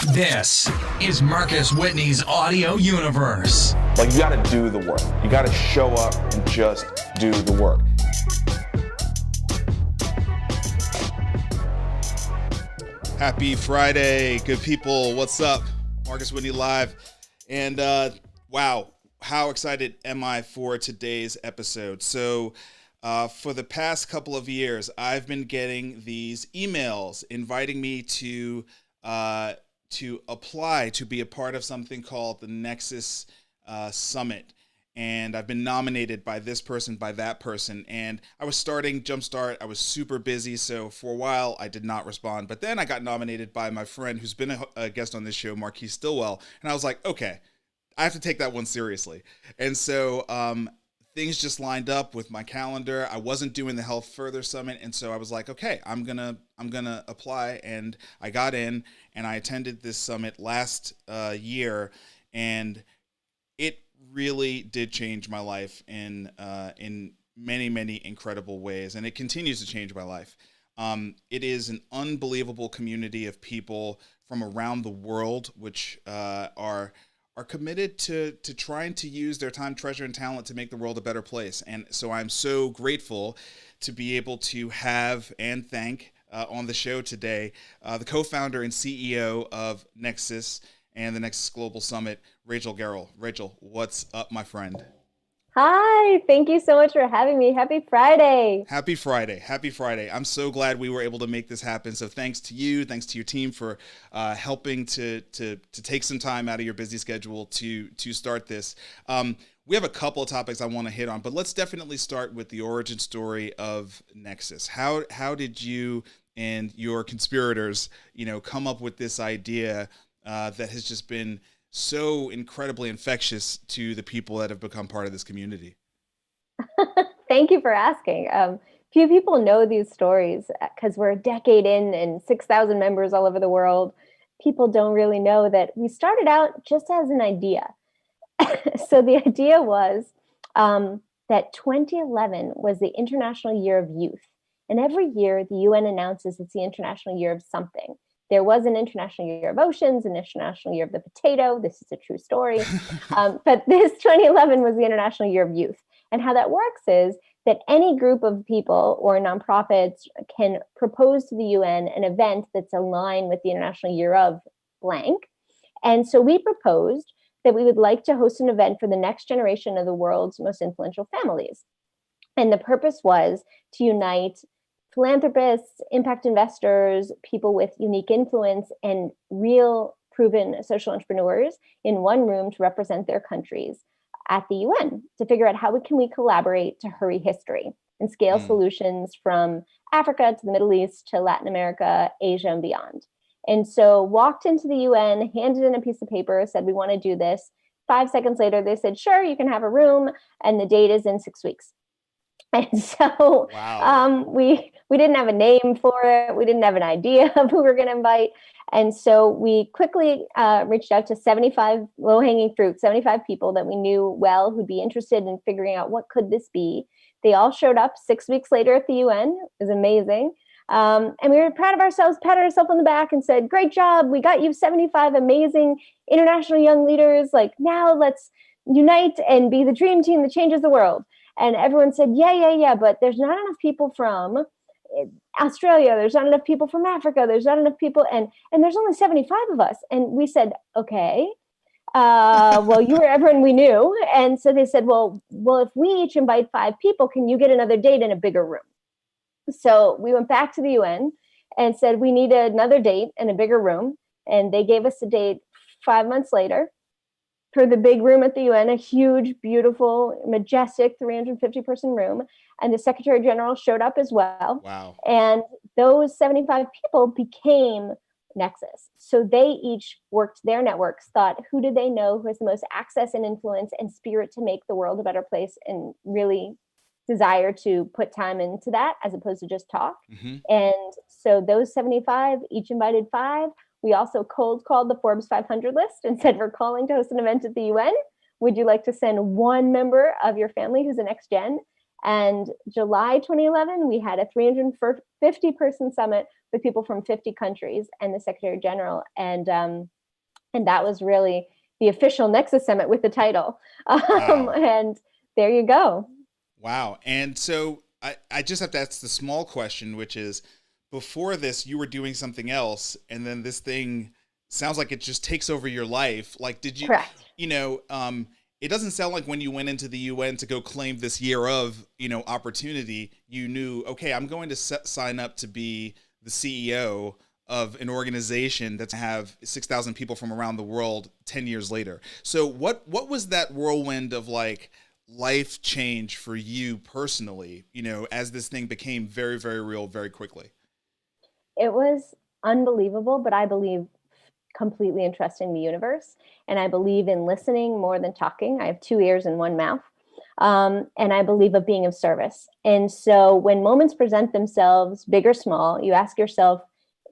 This is Marcus Whitney's audio universe. Like, you gotta do the work. You gotta show up and just do the work. Happy Friday, good people. What's up? Marcus Whitney live. And wow, how excited am I for today's episode? So for the past couple of years, I've been getting these emails inviting me to apply to be a part of something called the NEXUS Summit. And I've been nominated by this person, by that person. And I was starting Jumpstart. I was super busy. So for a while, I did not respond. But then I got nominated by my friend who's been a guest on this show, Marquise Stillwell. And I was like, okay, I have to take that one seriously. And so things just lined up with my calendar. I wasn't doing the Health Further Summit. And so I was like, okay, I'm gonna apply. And I got in and I attended this summit last year. And it really did change my life in many, many incredible ways, and it continues to change my life. It is an unbelievable community of people from around the world, which are committed to trying to use their time, treasure, and talent to make the world a better place. And so I'm so grateful to be able to have and thank on the show today the co-founder and CEO of NEXUS and the NEXUS Global Summit, Rachel Gerrol. Rachel, what's up, my friend? Hi, thank you so much for having me. Happy Friday. Happy Friday. Happy Friday. I'm so glad we were able to make this happen. So thanks to you, thanks to your team for helping to take some time out of your busy schedule to start this. We have a couple of topics I want to hit on, but let's definitely start with the origin story of NEXUS. How did you and your conspirators, come up with this idea that has just been so incredibly infectious to the people that have become part of this community? Thank you for asking. Few people know these stories because we're a decade in and 6,000 members all over the world. People don't really know that we started out just as an idea. So the idea was that 2011 was the International Year of Youth. And every year the UN announces it's the International Year of something. There was an International Year of Oceans, an International Year of the Potato. This is a true story. But this 2011 was the International Year of Youth. And how that works is that any group of people or nonprofits can propose to the UN an event that's aligned with the International Year of blank. And so we proposed that we would like to host an event for the next generation of the world's most influential families. And the purpose was to unite philanthropists, impact investors, people with unique influence, and real proven social entrepreneurs in one room to represent their countries at the UN to figure out how we collaborate to hurry history and scale solutions from Africa to the Middle East to Latin America, Asia, and beyond. And so walked into the UN, handed in a piece of paper, said, we want to do this. 5 seconds later, they said, sure, you can have a room, and the date is in 6 weeks. And so wow. We didn't have a name for it. We didn't have an idea of who we were going to invite. And so we quickly reached out to 75 low-hanging fruit, 75 people that we knew well who'd be interested in figuring out what could this be. They all showed up 6 weeks later at the UN. It was amazing. And we were proud of ourselves, patted ourselves on the back and said, great job. We got you 75 amazing international young leaders. Like, now let's unite and be the dream team that changes the world. And everyone said, yeah, but there's not enough people from Australia. There's not enough people from Africa. There's not enough people. And there's only 75 of us. And we said, okay, well, you were everyone we knew. And so they said, well, if we each invite 5 people, can you get another date in a bigger room? So we went back to the UN and said, we need another date in a bigger room. And they gave us a date 5 months later for the big room at the UN, a huge, beautiful, majestic 350-person room. And the Secretary General showed up as well. Wow. And those 75 people became NEXUS. So they each worked their networks, thought, who did they know who has the most access and influence and spirit to make the world a better place, and really desire to put time into that as opposed to just talk. Mm-hmm. And so those 75 each invited 5. We also cold called the Forbes 500 list and said, we're calling to host an event at the UN. Would you like to send one member of your family who's the next gen? And July 2011, we had a 350 person summit with people from 50 countries and the Secretary General. And that was really the official Nexus Summit with the title. Wow. And there you go. Wow. And so I just have to ask the small question, which is, before this, you were doing something else, and then this thing sounds like it just takes over your life. Like, did you, Correct. It doesn't sound like when you went into the UN to go claim this year of, opportunity, you knew, okay, I'm going to sign up to be the CEO of an organization that's have 6,000 people from around the world 10 years later. So what was that whirlwind of like life change for you personally, as this thing became very, very real very quickly? It was unbelievable, but I believe completely in trusting the universe. And I believe in listening more than talking. I have 2 ears and 1 mouth. And I believe of being of service. And so when moments present themselves, big or small, you ask yourself,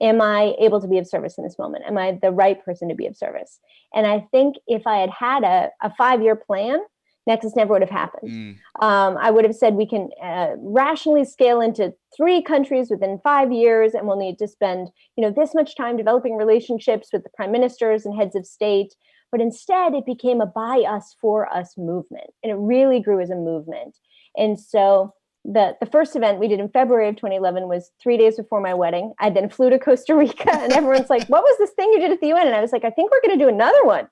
am I able to be of service in this moment? Am I the right person to be of service? And I think if I had had a 5-year plan, Nexus never would have happened. I would have said we can rationally scale into 3 countries within 5 years, and we'll need to spend, this much time developing relationships with the prime ministers and heads of state. But instead, it became a by us, for us movement, and it really grew as a movement. And so the first event we did in February of 2011 was 3 days before my wedding. I then flew to Costa Rica, and everyone's like, "What was this thing you did at the UN?" And I was like, "I think we're going to do another one."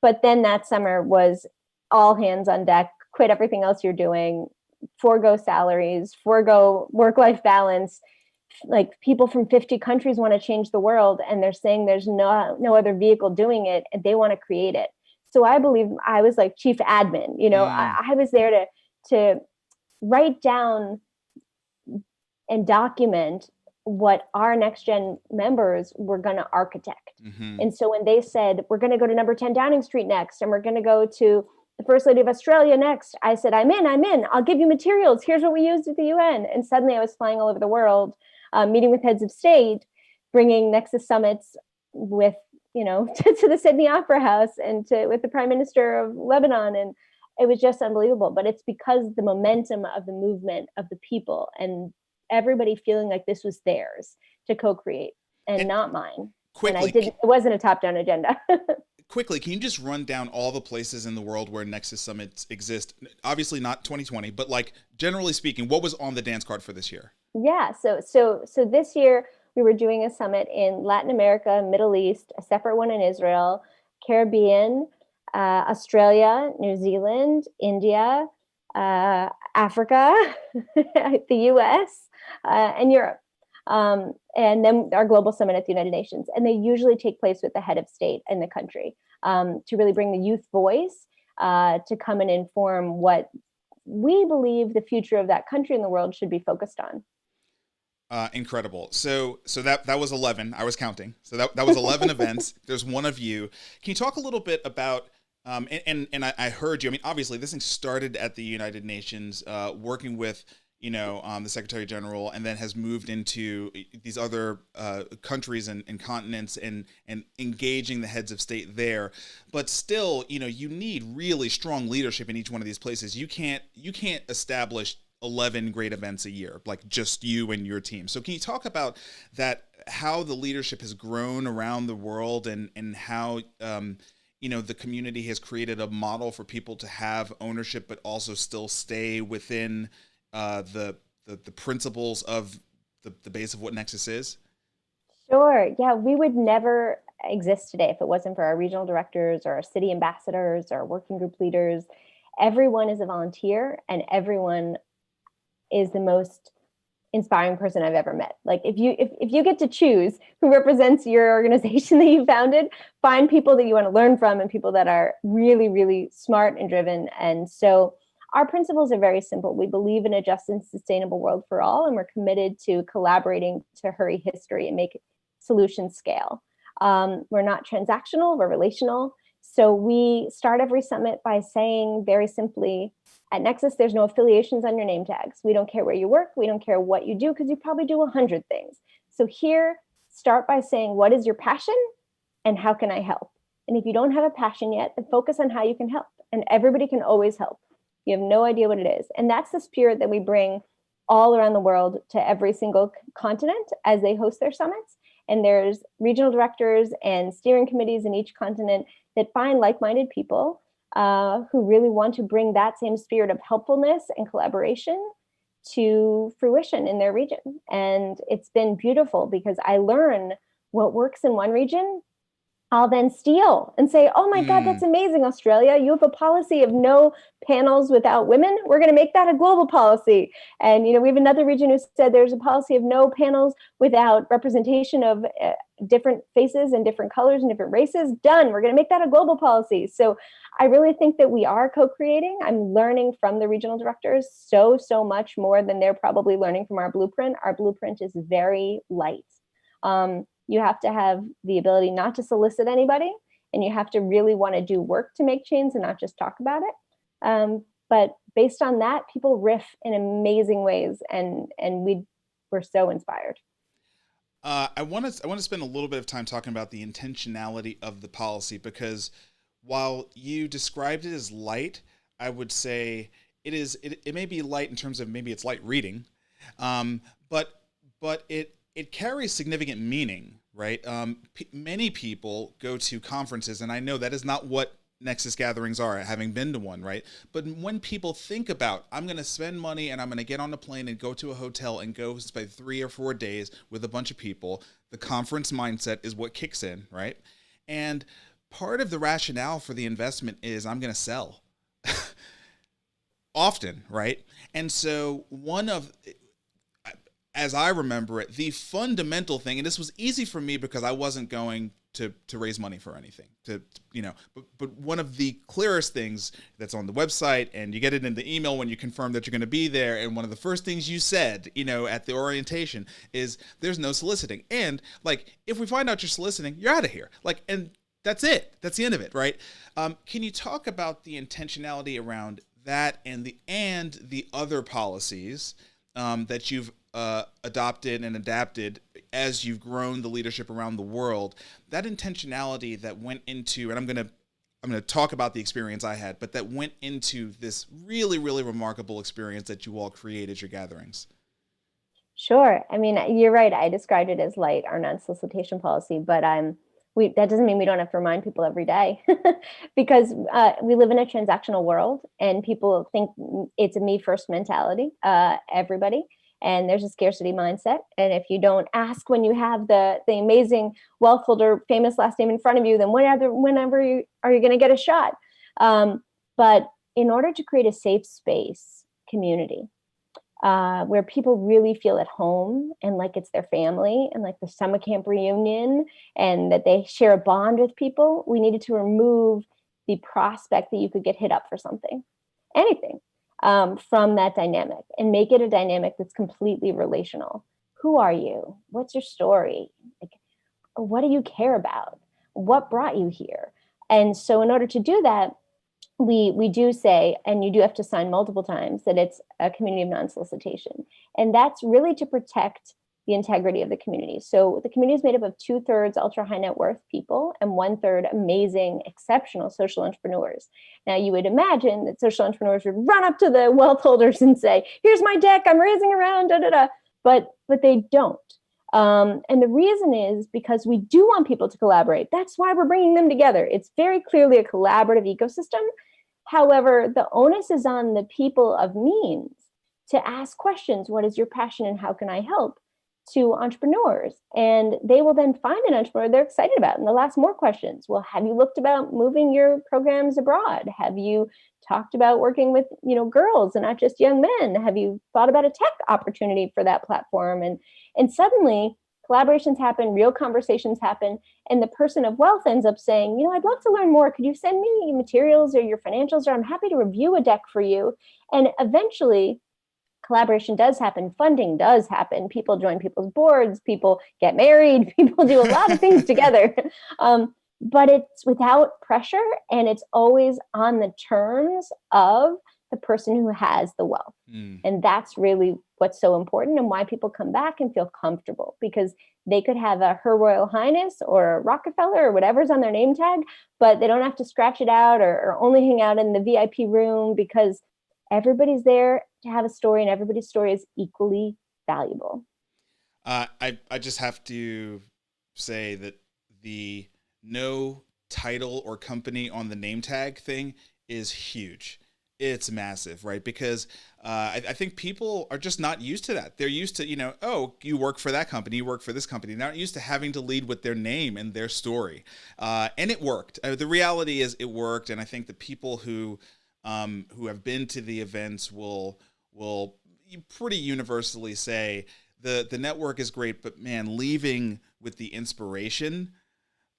But then that summer was all hands on deck, quit everything else you're doing, forego salaries, forego work-life balance. Like, people from 50 countries want to change the world, and they're saying there's no other vehicle doing it, and they want to create it. So I believe I was like chief admin, I was there to write down and document what our next gen members were going to architect. And so when they said, we're going to go to number 10 Downing Street next, and we're going to go to the First Lady of Australia next, I said, I'm in. I'll give you materials. Here's what we used at the UN. And suddenly I was flying all over the world, meeting with heads of state, bringing Nexus summits with, to the Sydney Opera House and with the Prime Minister of Lebanon. And it was just unbelievable. But it's because the momentum of the movement of the people and everybody feeling like this was theirs to co-create and not mine. Quickly, and it wasn't a top-down agenda. Quickly, can you just run down all the places in the world where Nexus Summits exist? Obviously not 2020, but like generally speaking, what was on the dance card for this year? Yeah, so this year we were doing a summit in Latin America, Middle East, a separate one in Israel, Caribbean, Australia, New Zealand, India, Africa, the US, and Europe. And then our global summit at the United Nations. And they usually take place with the head of state in the country, to really bring the youth voice, to come and inform what we believe the future of that country and the world should be focused on. Incredible. So that was 11. I was counting. So that was 11 events. There's one of you. Can you talk a little bit about, and I heard you, I mean, obviously this thing started at the United Nations, working with, the Secretary General, and then has moved into these other countries and continents and engaging the heads of state there. But still, you need really strong leadership in each one of these places. You can't establish 11 great events a year, like just you and your team. So can you talk about that, how the leadership has grown around the world and how, the community has created a model for people to have ownership, but also still stay within the principles of the base of what Nexus is? Sure. Yeah, we would never exist today if it wasn't for our regional directors or our city ambassadors or working group leaders. Everyone is a volunteer, and everyone is the most inspiring person I've ever met. Like, if you get to choose who represents your organization that you founded, find people that you want to learn from and people that are really, really smart and driven. And so our principles are very simple. We believe in a just and sustainable world for all, and we're committed to collaborating to hurry history and make solutions scale. We're not transactional, we're relational. So we start every summit by saying very simply, at Nexus, there's no affiliations on your name tags. We don't care where you work. We don't care what you do, because you probably do 100 things. So here, start by saying, what is your passion and how can I help? And if you don't have a passion yet, then focus on how you can help. And everybody can always help. You have no idea what it is. And that's the spirit that we bring all around the world to every single continent as they host their summits. And there's regional directors and steering committees in each continent that find like-minded people who really want to bring that same spirit of helpfulness and collaboration to fruition in their region. And it's been beautiful because I learn what works in one region. I'll then steal and say, oh my God, that's amazing, Australia. You have a policy of no panels without women. We're going to make that a global policy. And, we have another region who said there's a policy of no panels without representation of different faces and different colors and different races. Done. We're going to make that a global policy. So I really think that we are co-creating. I'm learning from the regional directors so much more than they're probably learning from our blueprint. Our blueprint is very light. You have to have the ability not to solicit anybody, and you have to really want to do work to make change and not just talk about it. But based on that, people riff in amazing ways, and we're so inspired. I want to spend a little bit of time talking about the intentionality of the policy, because while you described it as light, I would say it may be light in terms of maybe it's light reading, but it carries significant meaning, right? Many people go to conferences, and I know that is not what Nexus gatherings are, having been to one, right? But when people think about, I'm going to spend money and I'm going to get on a plane and go to a hotel and go spend 3 or 4 days with a bunch of people, the conference mindset is what kicks in, right? And part of the rationale for the investment is I'm going to sell often, right? And so as I remember it, the fundamental thing, and this was easy for me because I wasn't going to raise money for anything, but one of the clearest things that's on the website, and you get it in the email when you confirm that you're going to be there, and one of the first things you said, at the orientation is there's no soliciting. And if we find out you're soliciting, you're out of here. And that's it. That's the end of it, right? Can you talk about the intentionality around that and the other policies that you've adopted and adapted as you've grown the leadership around the world, that intentionality that went into, and I'm going to talk about the experience I had, but that went into this really, really remarkable experience that you all create at your gatherings? Sure. I mean, you're right. I described it as light, our non-solicitation policy, but that doesn't mean we don't have to remind people every day because we live in a transactional world and people think it's a me first mentality, everybody. And there's a scarcity mindset. And if you don't ask when you have the amazing wealth holder, famous last name in front of you, then whenever are you going to get a shot? But in order to create a safe space community where people really feel at home and like it's their family and like the summer camp reunion and that they share a bond with people, we needed to remove the prospect that you could get hit up for something, anything. From that dynamic and make it a dynamic that's completely relational. Who are you? What's your story? What do you care about? What brought you here? And so in order to do that, we do say, and you do have to sign multiple times, that it's a community of non-solicitation. And that's really to protect the integrity of the community. So the community is made up of 2/3 ultra high net worth people and 1/3 amazing, exceptional social entrepreneurs. Now you would imagine that social entrepreneurs would run up to the wealth holders and say, here's my deck, I'm raising around, da, da, da. But they don't. And the reason is because we do want people to collaborate. That's why we're bringing them together. It's very clearly a collaborative ecosystem. However, the onus is on the people of means to ask questions. What is your passion and how can I help? To entrepreneurs, and they will then find an entrepreneur they're excited about, and they'll ask more questions. Well, have you looked about moving your programs abroad? Have you talked about working with girls and not just young men? Have you thought about a tech opportunity for that platform? And suddenly collaborations happen, real conversations happen, and the person of wealth ends up saying, I'd love to learn more. Could you send me materials or your financials, or I'm happy to review a deck for you. And eventually collaboration does happen, funding does happen, people join people's boards, people get married, people do a lot of things together. But it's without pressure, and it's always on the terms of the person who has the wealth. And that's really what's so important and why people come back and feel comfortable, because they could have a Her Royal Highness or a Rockefeller or whatever's on their name tag, but they don't have to scratch it out or only hang out in the VIP room, because everybody's there to have a story, and everybody's story is equally valuable. I just have to say that the no title or company on the name tag thing is huge. It's massive, right? Because I think people are just not used to that. They're used to, oh, you work for that company, you work for this company. They're not used to having to lead with their name and their story. And it worked. The reality is it worked. And I think the people who have been to the events will pretty universally say the network is great, but man, leaving with the inspiration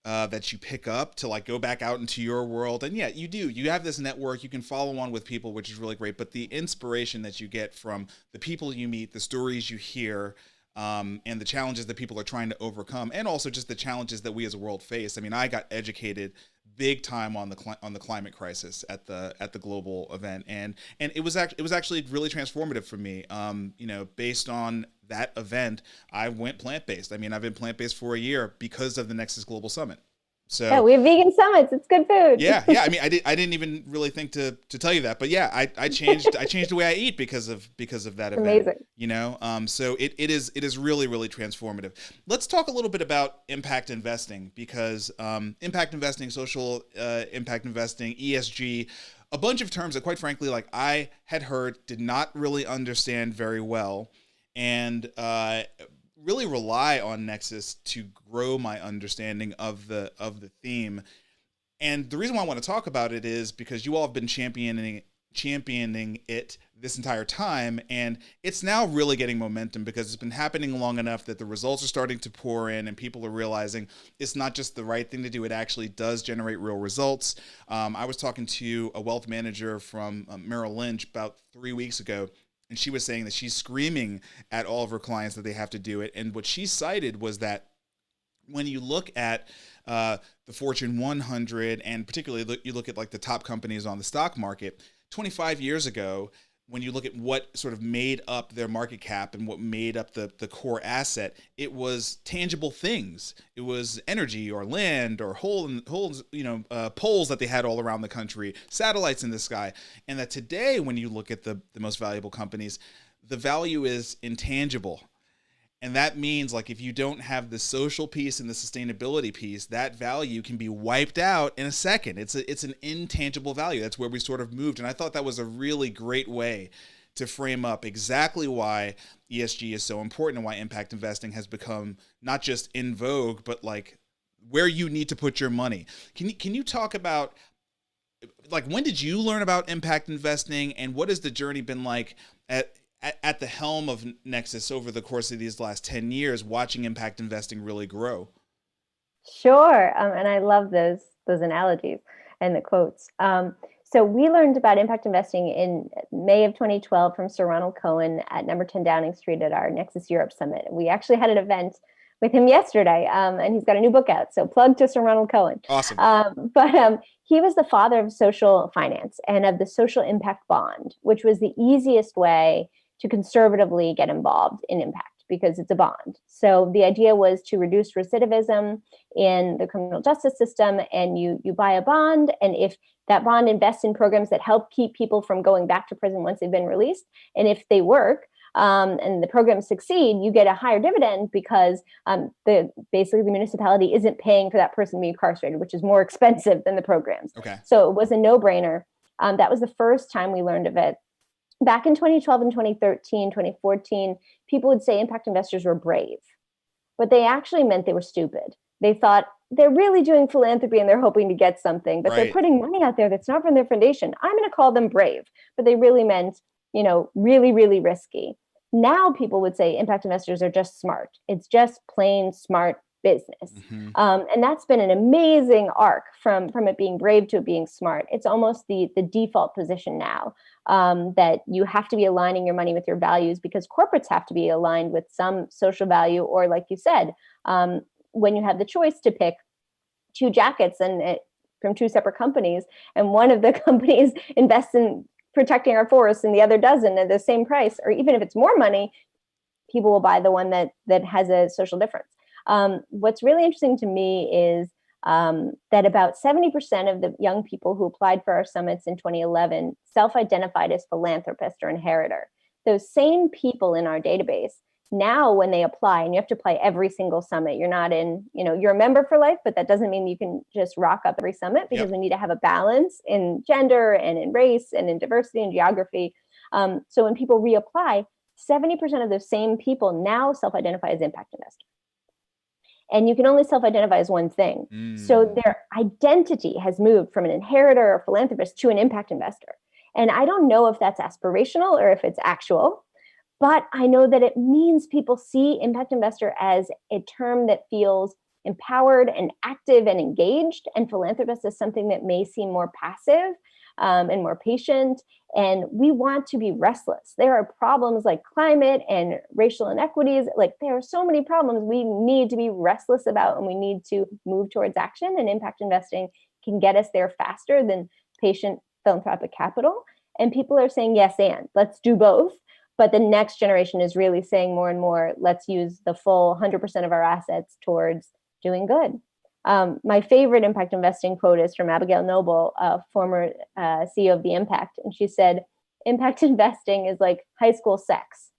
that you pick up to like go back out into your world. And yeah, you have this network, you can follow on with people, which is really great, but the inspiration that you get from the people you meet, the stories you hear, and the challenges that people are trying to overcome, and also just the challenges that we as a world face. I mean, I got educated big time on the climate crisis at the global event, and it was actually really transformative for me. Based on that event, I went plant-based. I mean, I've been plant-based for a year because of the Nexus Global Summit. So yeah, we have vegan summits. It's good food. Yeah. I mean, I didn't even really think to tell you that, but yeah, I changed the way I eat because of that event. Amazing. So it is really, really transformative. Let's talk a little bit about impact investing, because impact investing, social impact investing, ESG, a bunch of terms that quite frankly, like I had heard, did not really understand very well, and really rely on Nexus to grow my understanding of the theme. And the reason why I want to talk about it is because you all have been championing it this entire time, and it's now really getting momentum because it's been happening long enough that the results are starting to pour in, and people are realizing it's not just the right thing to do, it actually does generate real results. I was talking to a wealth manager from Merrill Lynch about 3 weeks ago, and she was saying that she's screaming at all of her clients that they have to do it. And what she cited was that when you look at the Fortune 100, and particularly you look at like the top companies on the stock market, 25 years ago, when you look at what sort of made up their market cap and what made up the core asset, it was tangible things. It was energy or land or holes, poles that they had all around the country, satellites in the sky. And that today, when you look at the most valuable companies, the value is intangible. And that means, like, if you don't have the social piece and the sustainability piece, that value can be wiped out in a second. It's an intangible value. That's where we sort of moved. And I thought that was a really great way to frame up exactly why ESG is so important and why impact investing has become not just in vogue, but like where you need to put your money. Can you talk about, like, when did you learn about impact investing, and what has the journey been like at the helm of Nexus over the course of these last 10 years, watching impact investing really grow? Sure. And I love those analogies and the quotes. So we learned about impact investing in May of 2012 from Sir Ronald Cohen at number 10 Downing Street at our Nexus Europe Summit. We actually had an event with him yesterday, and he's got a new book out. So plug to Sir Ronald Cohen. Awesome. But he was the father of social finance and of the social impact bond, which was the easiest way to conservatively get involved in impact because it's a bond. So the idea was to reduce recidivism in the criminal justice system, and you buy a bond, and if that bond invests in programs that help keep people from going back to prison once they've been released, and if they work, and the programs succeed, you get a higher dividend because basically the municipality isn't paying for that person to be incarcerated, which is more expensive than the programs. Okay. So it was a no-brainer. That was the first time we learned of it. Back in 2012 and 2013, 2014, people would say impact investors were brave, but they actually meant they were stupid. They thought they're really doing philanthropy and they're hoping to get something, but they're putting money out there that's not from their foundation. I'm going to call them brave, but they really meant, really, really risky. Now people would say impact investors are just smart. It's just plain smart business. Mm-hmm. And that's been an amazing arc from it being brave to it being smart. It's almost the default position now, that you have to be aligning your money with your values because corporates have to be aligned with some social value, or like you said, when you have the choice to pick two jackets from two separate companies, and one of the companies invests in protecting our forests and the other doesn't at the same price, or even if it's more money, people will buy the one that has a social difference. What's really interesting to me is that about 70% of the young people who applied for our summits in 2011 self-identified as philanthropist or inheritor. Those same people in our database, now when they apply, and you have to apply every single summit, you're not in, you're a member for life, but that doesn't mean you can just rock up every summit, because we need to have a balance in gender and in race and in diversity and geography. So when people reapply, 70% of those same people now self-identify as impact investor. And you can only self-identify as one thing. So their identity has moved from an inheritor or philanthropist to an impact investor. And I don't know if that's aspirational or if it's actual, but I know that it means people see impact investor as a term that feels empowered and active and engaged, and philanthropist is something that may seem more passive and more patient. And we want to be restless. There are problems like climate and racial inequities. Like, there are so many problems we need to be restless about, and we need to move towards action. And impact investing can get us there faster than patient philanthropic capital. And people are saying, yes, and let's do both. But the next generation is really saying more and more, let's use the full 100% of our assets towards doing good. My favorite impact investing quote is from Abigail Noble, former CEO of The Impact. And she said, impact investing is like high school sex.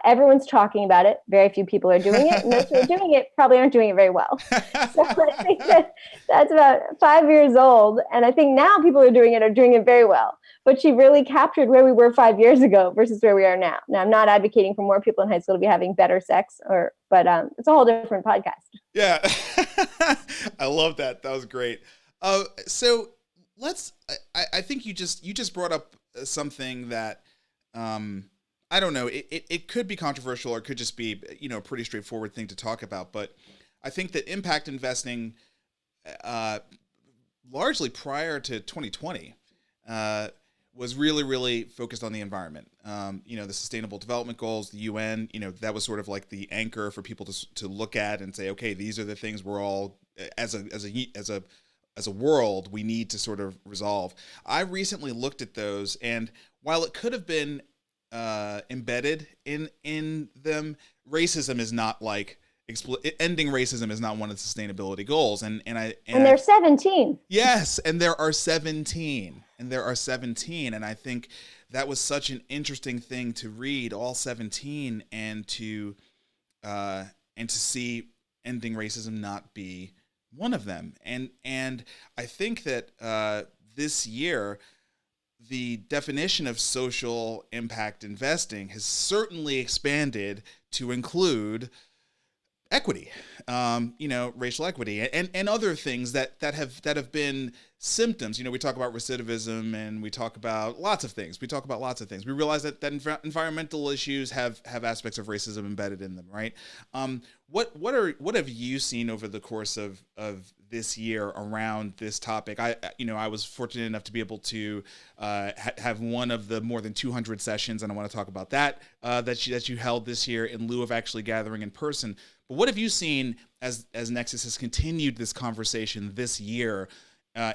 Everyone's talking about it. Very few people are doing it. And those who are doing it probably aren't doing it very well. So I think that's about 5 years old. And I think now people who are doing it very well. But she really captured where we were 5 years ago versus where we are now. Now, I'm not advocating for more people in high school to be having better sex, but it's a whole different podcast. Yeah, I love that. That was great. So I think you just brought up something that, I don't know, it could be controversial, or it could just be, a pretty straightforward thing to talk about. But I think that impact investing, largely prior to 2020, was really, really focused on the environment. The Sustainable Development Goals, the UN, that was sort of like the anchor for people to look at and say, okay, these are the things we're all, as a world, we need to sort of resolve. I recently looked at those, and while it could have been embedded in them, racism is not like ending racism is not one of the sustainability goals. And there's 17. Yes, and there are 17. And I think that was such an interesting thing to read, all 17, and to see ending racism not be one of them. And I think that this year, the definition of social impact investing has certainly expanded to include equity, racial equity, and other things that have been symptoms. We talk about recidivism, and we talk about lots of things. We realize that environmental issues have aspects of racism embedded in them, right? What have you seen over the course of this year around this topic? I was fortunate enough to be able to have one of the more than 200 sessions, and I want to talk about that you held this year in lieu of actually gathering in person. But what have you seen as Nexus has continued this conversation this year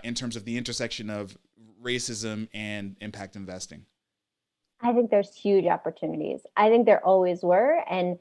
in terms of the intersection of racism and impact investing? I think there's huge opportunities. I think there always were. And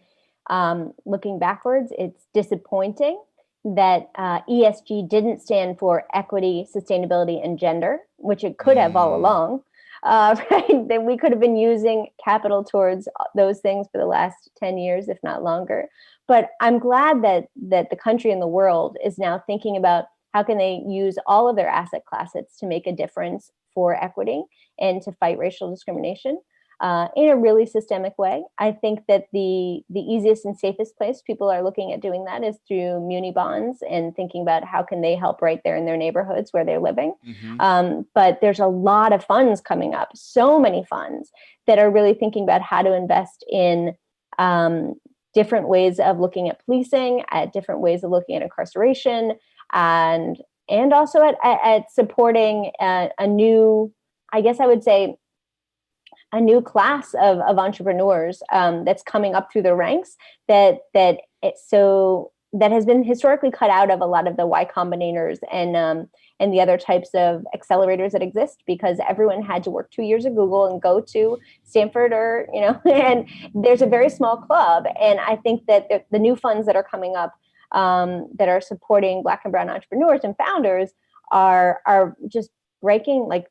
looking backwards, it's disappointing that ESG didn't stand for equity, sustainability, and gender, which it could have all along. Right? Then we could have been using capital towards those things for the last 10 years, if not longer. But I'm glad that the country and the world is now thinking about how can they use all of their asset classes to make a difference for equity and to fight racial discrimination in a really systemic way. I think that the easiest and safest place people are looking at doing that is through muni bonds and thinking about how can they help right there in their neighborhoods where they're living. Mm-hmm. But there's a lot of funds coming up, so many funds that are really thinking about how to invest in different ways of looking at policing, at different ways of looking at incarceration, and also at supporting a new, I guess I would say, a new class of entrepreneurs that's coming up through the ranks that has been historically cut out of a lot of the Y Combinators and the other types of accelerators that exist, because everyone had to work 2 years at Google and go to Stanford or, and there's a very small club. And I think that the new funds that are coming up that are supporting Black and brown entrepreneurs and founders are just breaking, like,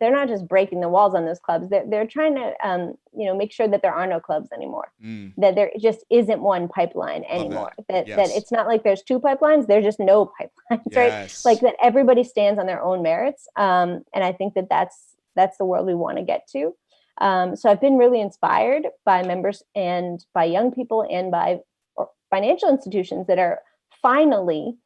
they're not just breaking the walls on those clubs. They're trying to, make sure that there are no clubs anymore, that there just isn't one pipeline anymore, that it's not like there's two pipelines, there's just no pipelines, right? Like that everybody stands on their own merits. And I think that that's the world we want to get to. So I've been really inspired by members and by young people and by financial institutions that are finally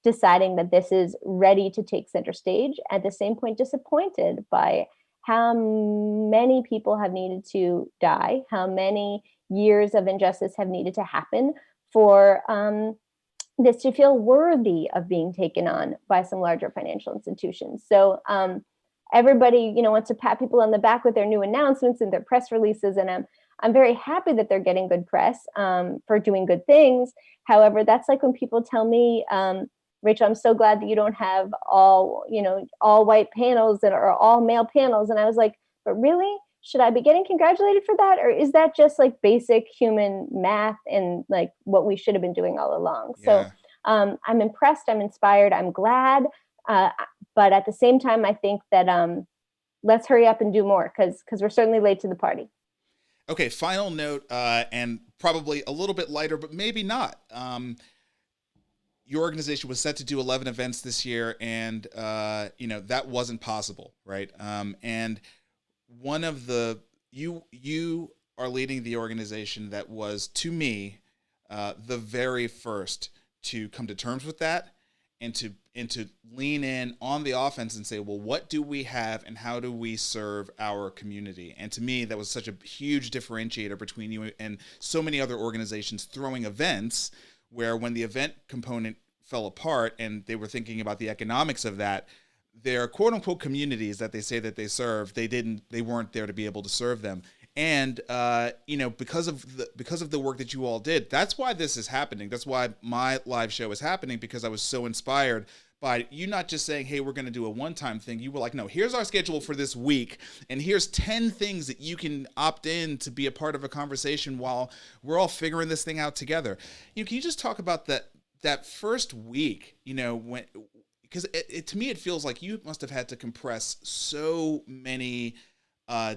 deciding that this is ready to take center stage. At the same point, disappointed by how many people have needed to die, how many years of injustice have needed to happen for this to feel worthy of being taken on by some larger financial institutions. So everybody, wants to pat people on the back with their new announcements and their press releases, and I'm very happy that they're getting good press for doing good things. However, that's like when people tell me, Rachel, I'm so glad that you don't have all white panels or all male panels. And I was like, but really, should I be getting congratulated for that? Or is that just like basic human math and like what we should have been doing all along? Yeah. So I'm impressed, I'm inspired, I'm glad. But at the same time, I think that let's hurry up and do more because we're certainly late to the party. Okay, final note, and probably a little bit lighter, but maybe not. Your organization was set to do 11 events this year, and that wasn't possible, right? And one of you are leading the organization that was, to me, the very first to come to terms with that, and to lean in on the offense and say, well, what do we have and how do we serve our community? And to me, that was such a huge differentiator between you and so many other organizations throwing events where when the event component fell apart and they were thinking about the economics of that, their quote unquote communities that they say that they serve, they weren't there to be able to serve them. And because of the work that you all did, that's why this is happening. That's why my live show is happening, because I was so inspired by you not just saying, hey, we're going to do a one-time thing. You were like, no, here's our schedule for this week, and here's 10 things that you can opt in to be a part of a conversation while we're all figuring this thing out together. Can you just talk about that first week, when, because to me, it feels like you must have had to compress so many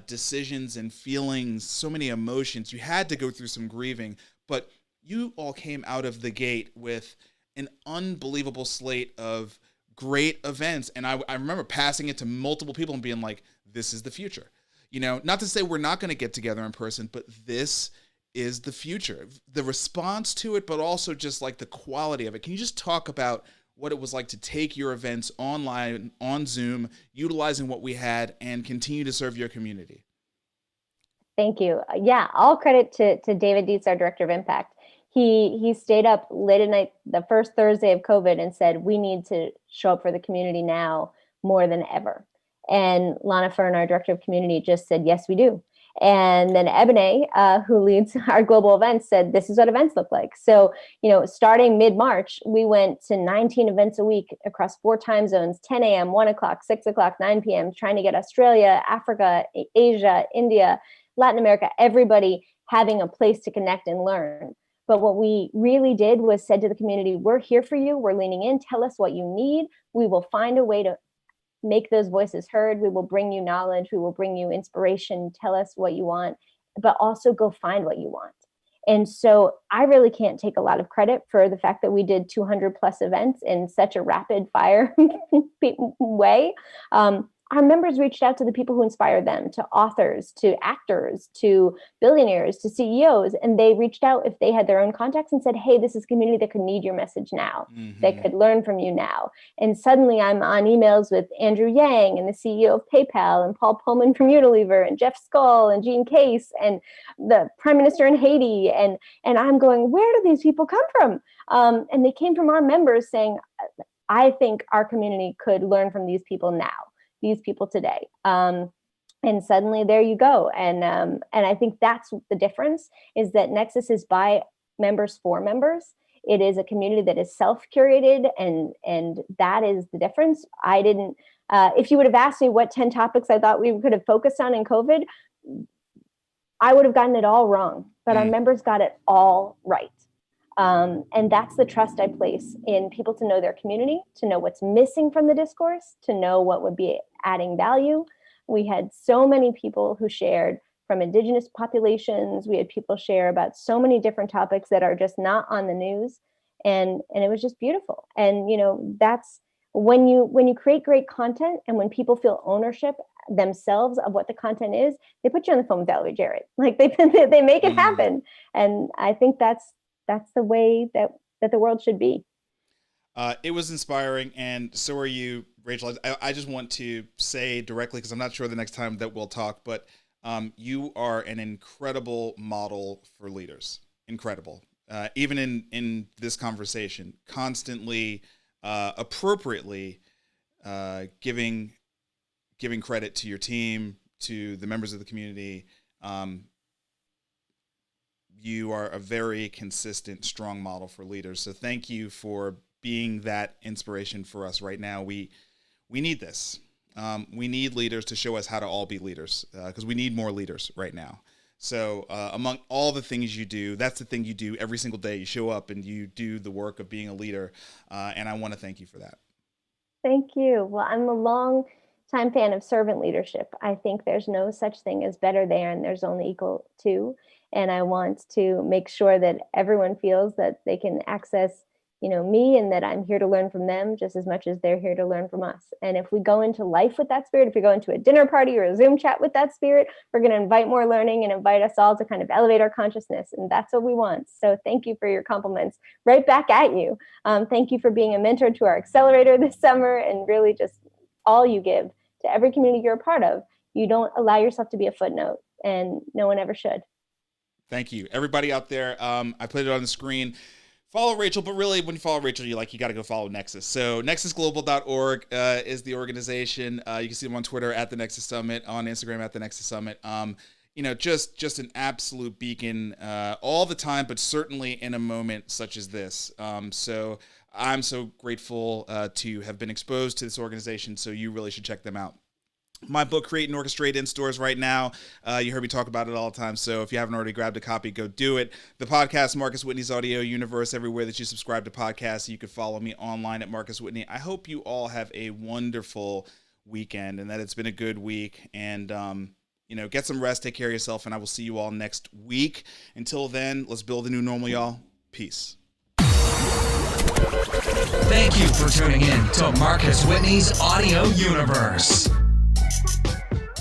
decisions and feelings, so many emotions. You had to go through some grieving, but you all came out of the gate with an unbelievable slate of great events. And I remember passing it to multiple people and being like, this is the future. Not to say we're not going to get together in person, but this is the future. The response to it, but also just like the quality of it. Can you just talk about what it was like to take your events online, on Zoom, utilizing what we had, and continue to serve your community? Thank you. Yeah, all credit to David Dietz, our Director of Impact. He stayed up late at night the first Thursday of COVID and said, we need to show up for the community now more than ever. And Lana Fern, our Director of Community, just said, yes, we do. And then Ebony, who leads our global events, said, this is what events look like. So, starting mid-March, we went to 19 events a week across 4 time zones, 10 a.m., 1 o'clock, 6 o'clock, 9 p.m., trying to get Australia, Africa, Asia, India, Latin America, everybody having a place to connect and learn. But what we really did was said to the community, we're here for you. We're leaning in. Tell us what you need. We will find a way to make those voices heard. We will bring you knowledge. We will bring you inspiration. Tell us what you want, but also go find what you want. And so I really can't take a lot of credit for the fact that we did 200 plus events in such a rapid fire way. Our members reached out to the people who inspired them, to authors, to actors, to billionaires, to CEOs, and they reached out if they had their own contacts and said, hey, this is a community that could need your message now, that could learn from you now. And suddenly I'm on emails with Andrew Yang and the CEO of PayPal and Paul Pullman from Unilever and Jeff Skoll and Gene Case and the Prime Minister in Haiti. And I'm going, where do these people come from? And they came from our members saying, I think our community could learn from these people now. These people today. And suddenly there you go. And I think that's the difference, is that Nexus is by members for members. It is a community that is self-curated, and that is the difference. I didn't, if you would have asked me what 10 topics I thought we could have focused on in COVID, I would have gotten it all wrong, but our members got it all right. And that's the trust I place in people to know their community, to know what's missing from the discourse, to know what would be adding value. We had so many people who shared from indigenous populations. We had people share about so many different topics that are just not on the news. And it was just beautiful. And, that's when you create great content and when people feel ownership themselves of what the content is, they put you on the phone with Valerie Jarrett. Like they make it happen. And I think that's the way that the world should be. It was inspiring, and so are you, Rachel. I just want to say directly, because I'm not sure the next time that we'll talk, but you are an incredible model for leaders. Incredible. Even in this conversation, constantly, appropriately giving credit to your team, to the members of the community. You are a very consistent, strong model for leaders. So thank you for being that inspiration for us right now. We need this. We need leaders to show us how to all be leaders, because we need more leaders right now. So among all the things you do, that's the thing you do every single day. You show up and you do the work of being a leader. And I want to thank you for that. Thank you. Well, I'm a long time fan of servant leadership. I think there's no such thing as better there, and there's only equal to. And I want to make sure that everyone feels that they can access, me, and that I'm here to learn from them just as much as they're here to learn from us. And if we go into life with that spirit, if we go into a dinner party or a Zoom chat with that spirit, we're going to invite more learning and invite us all to kind of elevate our consciousness. And that's what we want. So thank you for your compliments right back at you. Thank you for being a mentor to our accelerator this summer, and really just all you give to every community you're a part of. You don't allow yourself to be a footnote, and no one ever should. Thank you. Everybody out there, I put it on the screen. Follow Rachel, but really when you follow Rachel, you got to go follow Nexus. So nexusglobal.org is the organization. You can see them on Twitter at the Nexus Summit, on Instagram at the Nexus Summit. Just an absolute beacon all the time, but certainly in a moment such as this. So I'm so grateful to have been exposed to this organization. So you really should check them out. My book, Create and Orchestrate, in stores right now. You heard me talk about it all the time, so if you haven't already grabbed a copy, go do it. The podcast, Marcus Whitney's Audio Universe, everywhere that you subscribe to podcasts. You can follow me online at Marcus Whitney. I hope you all have a wonderful weekend and that it's been a good week. And, get some rest, take care of yourself, and I will see you all next week. Until then, let's build a new normal, y'all. Peace. Thank you for tuning in to Marcus Whitney's Audio Universe.